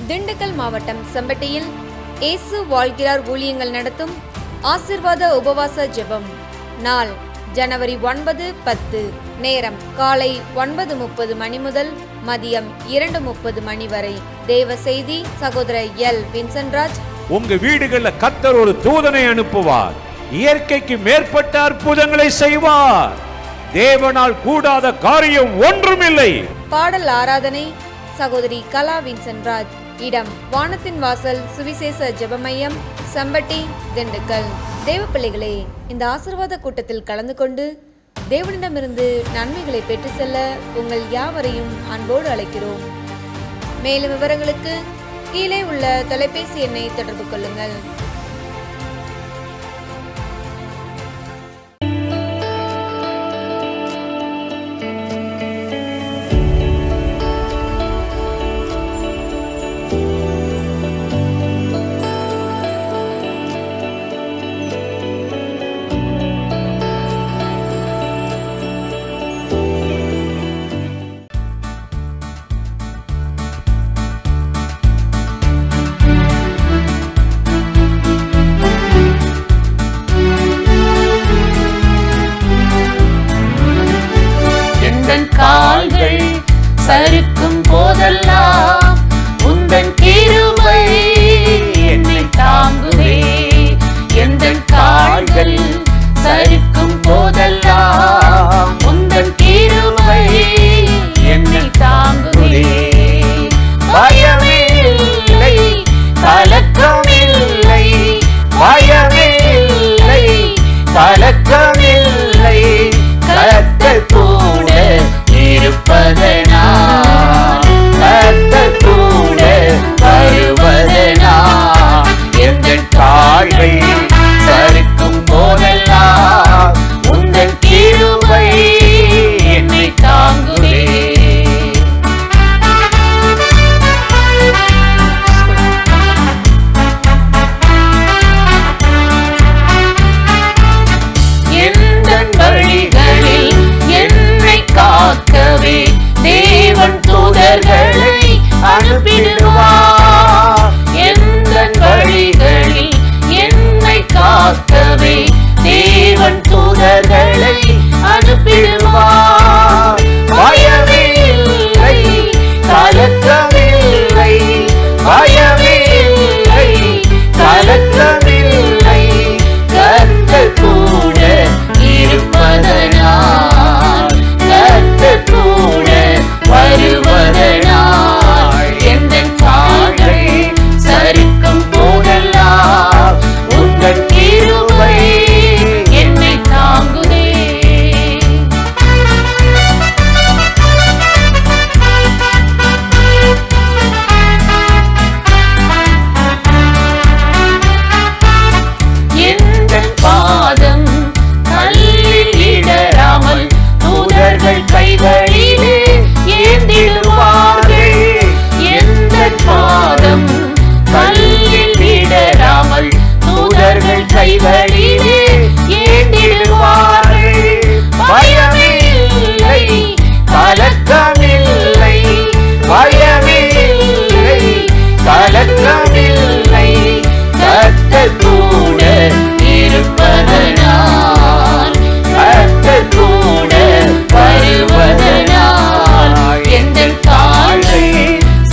திண்டுக்கல் மாவட்டம் செம்பட்டியில் இயேசு வாழ்கிறார் ஊழியங்கள் நடத்தும் ஆசீர்வாத உபவாச ஜெபம். நாள் ஜனவரி 9, 10. நேரம் காலை 9:30 மணி முதல் மதியம் 2:30 மணி வரை. தேவ செய்தி சகோதரர் எல். வின்சென்ட்ராஜ். உங்க வீடுகள்ல கர்த்தர் ஒரு தூதனை அனுப்புவார். இயற்கைக்கு மேற்பட்ட அற்புதங்களை செய்வார். தேவனால் கூடாத காரியம் ஒன்றுமில்லை. பாடல் ஆராதனை சகோதரி கலா வின்சென்ட்ராஜ். இடம் வானத்தின் வாசல் சுவிசேஷ ஜெபமையம், செம்பட்டி, திண்டுக்கல். தேவ பிள்ளைகளே, இந்த ஆசீர்வாத கூட்டத்தில் கலந்து கொண்டு தேவனிடமிருந்து நன்மைகளை பெற்று செல்ல உங்கள் யாவரையும் அன்போடு அழைக்கிறோம். மேலும் விவரங்களுக்கு கீழே உள்ள தொலைபேசி எண்ணை தொடர்பு கொள்ளுங்கள். கால்கள் சறுக்கும் போதெல்லாம் உந்தன் கிருபை என்னை தாங்குதே. எந்தன் கால்கள் சறுக்கும் போதெல்லாம் உந்தன் கிருபை என்னை தாங்குதே. பயமே இல்லை, கலக்கமில்லை, பயமே இல்லை, கலக்கமில்லை, கர்த்தர் கூட இருப்பதனால், கர்த்தர் கூட வருவதனால், எந்தன் கால்கள் சறுக்கும் போதெல்லாம் உந்தன் கிருபை என்னை தாங்குதே. எந்தன் வழிகளில் என்னை காக்கவே தேவன் தூதர்களை அனுப்பிடுவார். எந்தன் வழிகளில் என்னை காக்கவே தேவன் தூதர்களை அனுப்பிடுவார். பயமே இல்லை, கலக்கமில்லை, பயமே இல்லை, கலக்கமில்லை, கர்த்தர் கூட இருப்பதனால், கர்த்தர் கூட வருவதனால், எந்தன் கால்கள் சறுக்கும் போதெல்லாம் உந்தன் கிருபை என்னை தாங்குதே. எந்தன் பாதம் கல்லில் இடராமல் தூதர்கள் கைகளிலே ஏந்திடுவார்கள். எந்தன் பாதம் கல்லில் இடராமல் தூதர்கள் கைகளிலே ஏந்திடுவார்கள். பயமே இல்லை, கலக்கமில்லை, பயமே இல்லை, கலக்கமில்லை, கர்த்தர் கூட இருப்பதனால், கர்த்தர் கூட வருவதனால், எந்தன் கால்கள்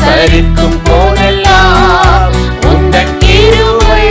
சறுக்கும் போதெல்லாம் உந்தன் கிருபை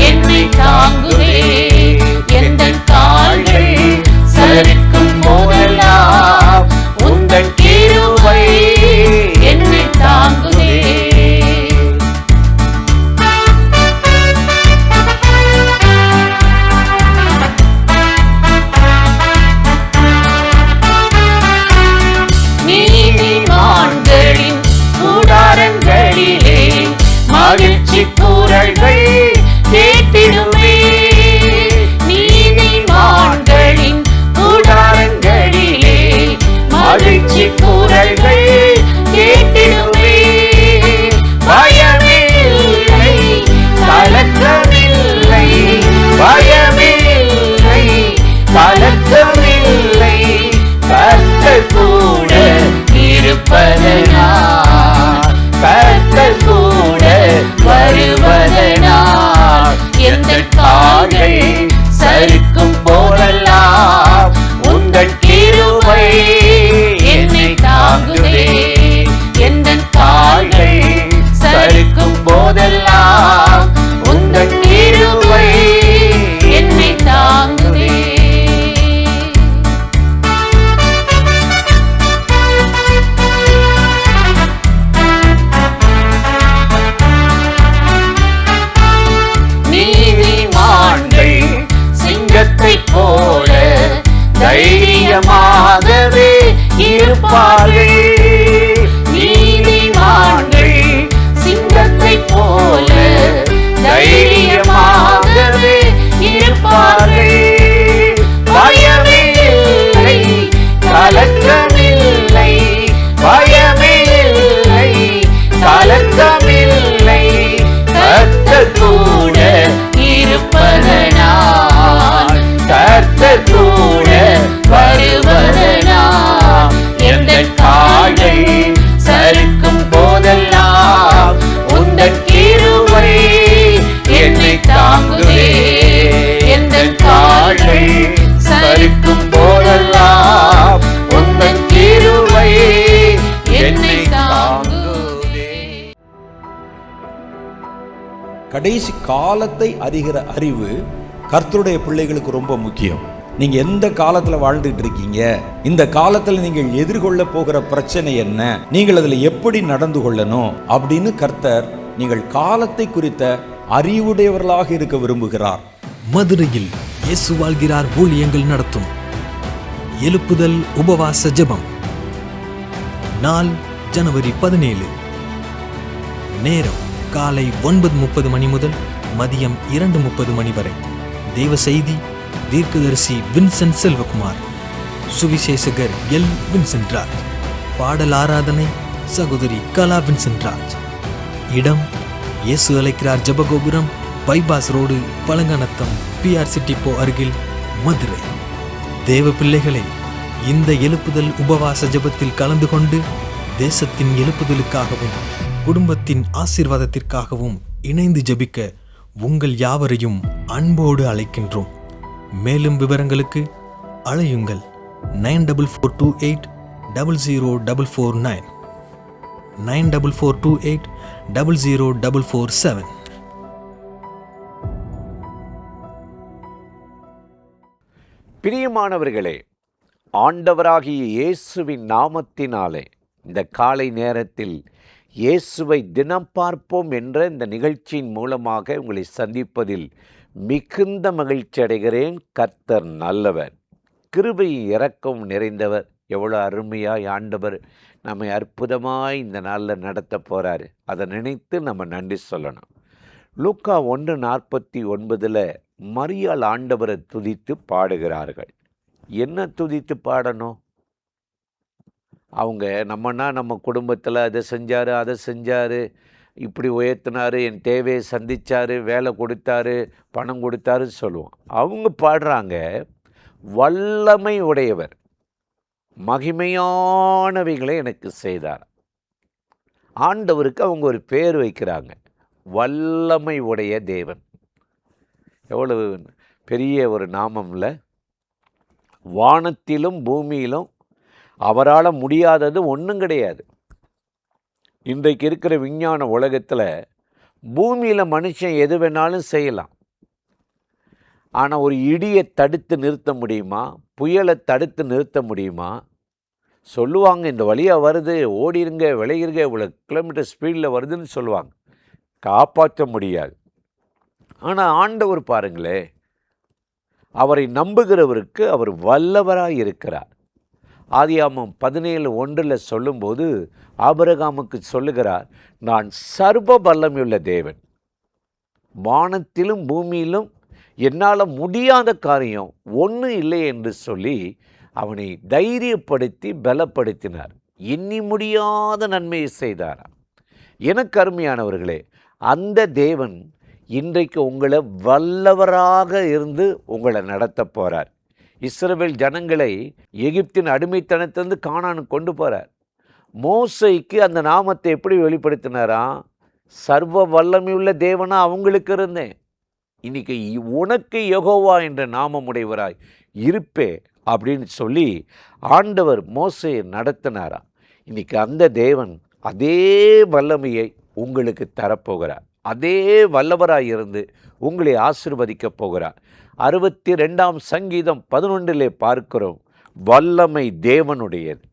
என்னை தாங்குதே. எந்தன் கால்கள் சறுக்கும் போதெல்லாம் உந்தன் கிருபை என்னை தாங்குதே. நீதிமான்களின் கூடாரங்களிலே மகிழ்ச்சி கூறல்கள் கேட்டிடுமே. நீதிமான்களின் கூடாரங்களிலே மகிழ்ச்சி கூறல்கள் கேட்டிடுமே. பயமே இல்லை, கலக்கமில்லை, பயமே இல்லை, கலக்கமில்லை, கர்த்தர் கூட இருப்பதனால், கர்த்தர் இருப்பார்கள். நீதிமான்கள் சிங்கத்தைப் போல தைரியமாகவே இருப்பார்கள். பயமே இல்லை, கலக்கமில்லை, பயமே இல்லை, கலக்கமில்லை, கர்த்தர் கூட இருப்பதனால், கர்த்தர் கூட வருவதனால், எந்த கால்கள் சறுக்கும் போதெல்லாம் உந்தன் கிருபை என்னை தாங்குதே. எந்த கால்கள் சறுக்கும் போதெல்லாம் உந்தன் கிருபை என்னை தாங்குதே. கடைசி காலத்தை அறிகிற அறிவு கர்த்தருடைய பிள்ளைகளுக்கு ரொம்ப முக்கியம். நீங்க எந்த காலத்துல வாழ்ந்துட்டு இருக்கீங்க, இந்த காலத்துல நீங்கள் எதிர்கொள்ள போகிற பிரச்சனை என்ன, நீங்கள் அதுல எப்படி நடந்து கொள்ளணும் அப்படின்னு கர்த்தர் நீங்கள் காலத்தை குறித்த அறிவுடையவர்களாக இருக்க விரும்புகிறார். மதுரையில் இயேசு வாழ்கிறார் ஊழியங்கள் நடத்தும் எழுப்புதல் உபவாச ஜெபம். நாள் ஜனவரி 17. நேரம் காலை 9:30 மணி முதல் மதியம் 2:30 மணி வரை. தேவ செய்தி தீர்க்கதரிசி வின்சென்ட் செல்வகுமார், சுவிசேஷகர் எல். வின்சென்ட் ராஜ். பாடல் ஆராதனை சகோதரி கலா வின்சென்ட் ராஜ். இடம் இயேசு அழைக்கிறார் ஜெபகோபுரம், bypass road, Palanganatham, PRC depot அருகில், மதுரை. தேவ பிள்ளைகளை, இந்த எழுப்புதல் உபவாச ஜெபத்தில் கலந்து கொண்டு தேசத்தின் எழுப்புதலுக்காகவும் குடும்பத்தின் ஆசீர்வாதத்திற்காகவும் இணைந்து ஜெபிக்க உங்கள் யாவரையும் அன்போடு அழைக்கின்றோம். மேலும் விவரங்களுக்கு அழையுங்கள் 9442800449, 9442800447. பிரியமானவர்களே, ஆண்டவராகிய இயேசுவின் நாமத்தினாலே இந்த காலை நேரத்தில் இயேசுவை தினம் பார்ப்போம் என்ற இந்த நிகழ்ச்சியின் மூலமாக உங்களை சந்திப்பதில் மிகுந்த மகிழ்ச்சி அடைகிறேன். கர்த்தர் நல்லவர், கிருபை இரக்கம் நிறைந்தவர். எவ்வளோ அருமையாய் ஆண்டவர் நம்மை அற்புதமாய் இந்த நாளில் நடத்த போகிறாரு. அதை நினைத்து நம்ம நன்றி சொல்லணும். லூக்கா 1:49 மரியாள் ஆண்டவரை துதித்து பாடுகிறார்கள். என்ன துதித்து பாடணும்? அவங்க நம்ம குடும்பத்தில் அதை செஞ்சார், அதை செஞ்சார், இப்படி உயர்த்தினார், என் தேவையை சந்தித்தார், வேலை கொடுத்தாரு, பணம் கொடுத்தாரு சொல்லுவோம். அவங்க பாடுறாங்க, வல்லமை உடையவர் மகிமையானவைகளை எனக்கு செய்தார். ஆண்டவருக்கு அவங்க ஒரு பேர் வைக்கிறாங்க, வல்லமை உடைய தேவன். எவ்வளவு பெரிய ஒரு நாமம்ல. வானத்திலும் பூமியிலும் அவரால் முடியாதது ஒன்றும் கிடையாது. இன்றைக்கு இருக்கிற விஞ்ஞான உலகத்தில் பூமியில் மனுஷன் எது வேணாலும் செய்யலாம். ஆனால் ஒரு இடியை தடுத்து நிறுத்த முடியுமா? புயலை தடுத்து நிறுத்த முடியுமா? சொல்லுவாங்க, இந்த வழியாக வருது, ஓடிருங்க, விளையிருங்க, இவ்வளோ கிலோமீட்டர் ஸ்பீடில் வருதுன்னு சொல்லுவாங்க. காப்பாற்ற முடியாது. ஆனால் ஆண்டவர் பாருங்களே, அவரை நம்புகிறவருக்கு அவர் வல்லவராய் இருக்கிறார். ஆதியாகமம் 17:1 சொல்லும்போது ஆபிரகாமுக்கு சொல்லுகிறார், நான் சர்வ வல்லமையுள்ள தேவன், வானத்திலும் பூமியிலும் என்னால் முடியாத காரியம் ஒன்றும் இல்லை என்று சொல்லி அவனை தைரியப்படுத்தி பலப்படுத்தினார். எண்ணி முடியாத நன்மையை செய்தாராம். எனக்கு அருமையானவர்களே, அந்த தேவன் இன்றைக்கு உங்களை வல்லவராக இருந்து உங்களை நடத்த போகிறார். இஸ்ரவேல் ஜனங்களை எகிப்தின் அடிமைத்தனத்திலிருந்து கானானுக்கு கொண்டு போகிறார். மோசைக்கு அந்த நாமத்தை எப்படி வெளிப்படுத்தினாராம்? சர்வ வல்லமையுள்ள தேவனா அவங்களுக்கு இருந்தேன், இன்னைக்கு உனக்கு யெகோவா என்ற நாமம் உடையவராய் இருப்பே அப்படின்னு சொல்லி ஆண்டவர் மோசையை நடத்தினாராம். இன்னைக்கு அந்த தேவன் அதே வல்லமையை உங்களுக்கு தரப்போகிறார். அதே வல்லவராய் இருந்து உங்களை ஆசீர்வதிக்க போகிறார். 62ஆம் சங்கீதம் 11 பார்க்கிறோம், வல்லமை தேவனுடையது,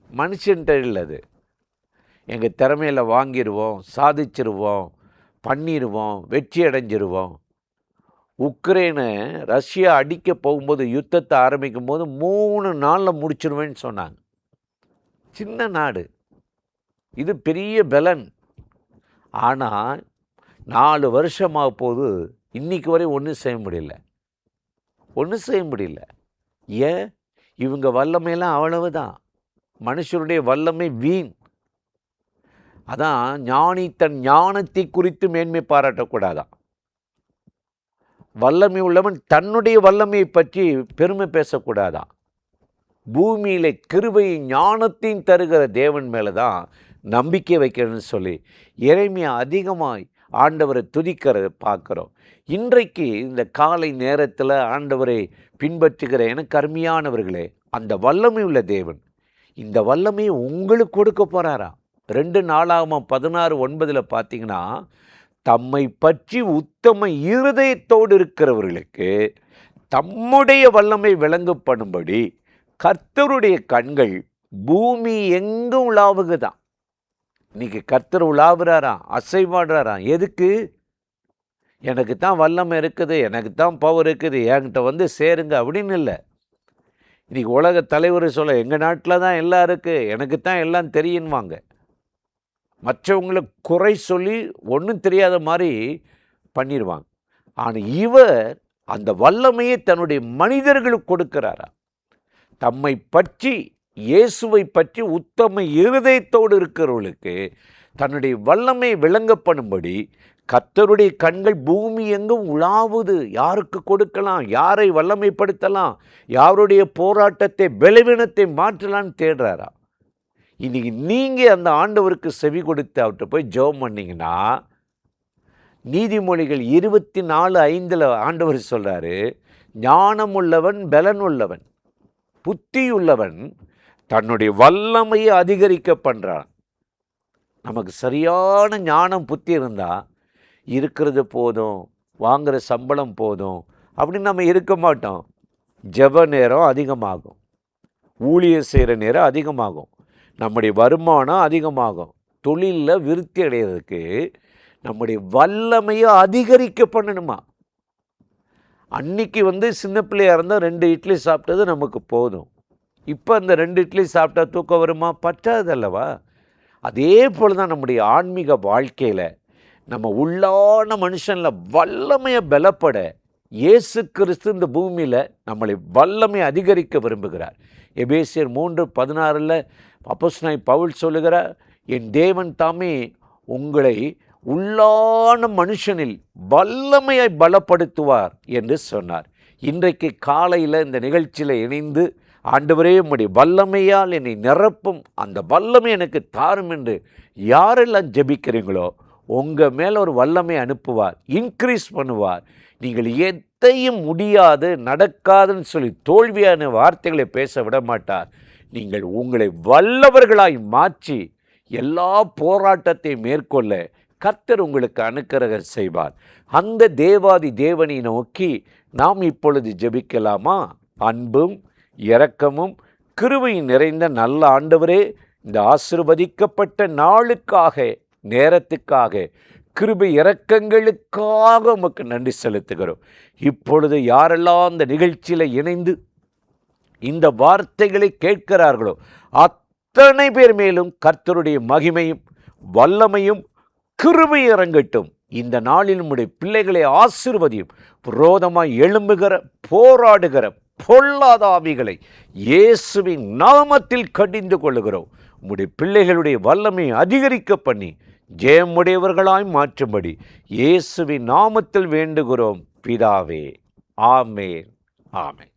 மனுஷன்கிட்ட இல்லது. எங்கள் திறமையில் வாங்கிடுவோம், சாதிச்சிருவோம், பண்ணிடுவோம், வெற்றி அடைஞ்சிருவோம். உக்ரைனை ரஷ்யா அடிக்க போகும்போது, யுத்தத்தை ஆரம்பிக்கும் போது 3 நாளில் முடிச்சிருவேன்னு சொன்னாங்க. சின்ன நாடு, இது பெரிய பலன். ஆனால் 4 வருஷமாக போது இன்னைக்கு வரை ஒன்றும் செய்ய முடியல. ஏன்? இவங்க வல்லமையெல்லாம் அவ்வளவுதான். மனுஷருடைய வல்லமை வீண். அதான் ஞானி தன் ஞானத்தை குறித்து மேன்மை பாராட்டக்கூடாதான். வல்லமை உள்ளவன் தன்னுடைய வல்லமையை பற்றி பெருமை பேசக்கூடாதான். பூமியிலே கிருபையை ஞானத்தையும் தருகிற தேவன் மேலே தான் நம்பிக்கை வைக்கிறேன்னு சொல்லி எரேமியா அதிகமாய் ஆண்டவரை துதிக்கிறத பார்க்குறோம். இன்றைக்கு இந்த காலை நேரத்தில் ஆண்டவரை பின்பற்றுகிற எனக்கு அருமையானவர்களே, அந்த வல்லமை உள்ள தேவன் இந்த வல்லமையை உங்களுக்கு கொடுக்க போகிறாரா? 2 நாளாகமம் 16:9 பார்த்தீங்கன்னா, தம்மை பற்றி உத்தம இருதயத்தோடு இருக்கிறவர்களுக்கு தம்முடைய வல்லமை விளங்கப்படும்படி கர்த்தருடைய கண்கள் பூமி எங்கும் உலாவுகுதான். இன்னைக்கு கர்த்தர் உலாவுறாராம், அசைவாடுறாராம். எதுக்கு? எனக்கு தான் வல்லமை இருக்குது, எனக்கு தான் பவர் இருக்குது, என்கிட்ட வந்து சேருங்க அப்படின்னு இல்லை. இன்றைக்கி உலக தலைவர் சொல்ல எங்கள் நாட்டில் தான் எல்லாம் இருக்குது, எனக்கு தான் எல்லாம் தெரியுன்வாங்க. மற்றவங்களை குறை சொல்லி ஒன்றும் தெரியாத மாதிரி பண்ணிடுவாங்க. ஆனால் இவர் அந்த வல்லமையை தன்னுடைய மனிதர்களுக்கு கொடுக்கிறாரா? தம்மை பற்றி, இயேசுவை பற்றி உத்தம இருதயத்தோடு இருக்கிறவர்களுக்கு தன்னுடைய வல்லமை விளங்கப்படும்படி கர்த்தருடைய கண்கள் பூமி எங்கும் உலாவுது. யாருக்கு கொடுக்கலாம், யாரை வல்லமைப்படுத்தலாம், யாருடைய போராட்டத்தை பலவீனத்தை மாற்றலான்னு தேடுறாரா? இன்னைக்கு நீங்கள் அந்த ஆண்டவருக்கு செவி கொடுத்து அவர்கிட்ட போய் ஜெபம் பண்ணிங்கன்னா, நீதிமொழிகள் 24:5 ஆண்டவர் சொல்கிறாரு, ஞானமுள்ளவன் பலன் உள்ளவன், புத்தியுள்ளவன் தன்னுடைய வல்லமையை அதிகரிக்க பண்ணுறான். நமக்கு சரியான ஞானம் புத்தி இருந்தால் இருக்கிறது போதும், வாங்குகிற சம்பளம் போதும் அப்படின்னு நம்ம இருக்க மாட்டோம். ஜெப நேரம் அதிகமாகும், ஊழியர் செய்கிற நேரம் அதிகமாகும், நம்முடைய வருமானம் அதிகமாகும். தொழிலில் விருத்தி அடைகிறதுக்கு நம்முடைய வல்லமையை அதிகரிக்க பண்ணணுமா? அன்னைக்கு சின்ன பிள்ளையாக இருந்தால் 2 இட்லி சாப்பிட்டது நமக்கு போதும். இப்போ அந்த 2 இட்லி சாப்பிட்டா தூக்கம் வருமா? பற்றாது அல்லவா? அதே போல் தான் நம்முடைய ஆன்மீக வாழ்க்கையில் நம்ம உள்ளான மனுஷனில் வல்லமையை பலப்பட இயேசு கிறிஸ்து இந்த பூமியில் நம்மளை வல்லமை அதிகரிக்க விரும்புகிறார். எபேசியர் 3:16 அப்போஸ்தலனாகிய பவுல் சொல்லுகிறார், என் தேவன் தாமே உங்களை உள்ளான மனுஷனில் வல்லமையை பலப்படுத்துவார் என்று சொன்னார். இன்றைக்கு காலையில் இந்த நிகழ்ச்சியில் இணைந்து, ஆண்டவரே உம்முடைய வல்லமையால் என்னை நிரப்பும், அந்த வல்லமை எனக்கு தாரும் என்று யாரெல்லாம் ஜெபிக்கிறீங்களோ உங்கள் மேலே ஒரு வல்லமை அனுப்புவார், இன்க்ரீஸ் பண்ணுவார். நீங்கள் எதையும் முடியாது, நடக்காதுன்னு சொல்லி தோல்வியான வார்த்தைகளை பேச விட மாட்டார். நீங்கள் உங்களை வல்லவர்களாய் மாற்றி எல்லா போராட்டத்தையும் மேற்கொள்ள கர்த்தர் உங்களுக்கு அனுக்கிரகம் செய்வார். அந்த தேவாதி தேவனை நோக்கி நாம் இப்பொழுது ஜெபிக்கலாமா? அன்பும் இரக்கமும் கிருபையும் நிறைந்த நல்ல ஆண்டவரே, இந்த ஆசீர்வதிக்கப்பட்ட நாளுக்காக, நேரத்துக்காக, கிருபை இரக்கங்களுக்காக உமக்கு நன்றி செலுத்துகிறோம். இப்பொழுது யாரெல்லாம் இந்த நிகழ்ச்சியில் இணைந்து இந்த வார்த்தைகளை கேட்கிறார்களோ அத்தனை பேர் மேலும் கர்த்தருடைய மகிமையும் வல்லமையும் கிருபை இறங்கட்டும். இந்த நாளில் நம்முடைய பிள்ளைகளை ஆசீர்வதியும். விரோதமாய் எழும்புகிற, போராடுகிற பொல்லாத ஆவிகளை இயேசுவின் நாமத்தில் கடிந்து கொள்ளுகிறோம். உம்முடைய பிள்ளைகளுடைய வல்லமையை அதிகரிக்க பண்ணி ஜெயமுடையவர்களாய் மாற்றும்படி இயேசுவின் நாமத்தில் வேண்டுகிறோம் பிதாவே. ஆமென், ஆமென்.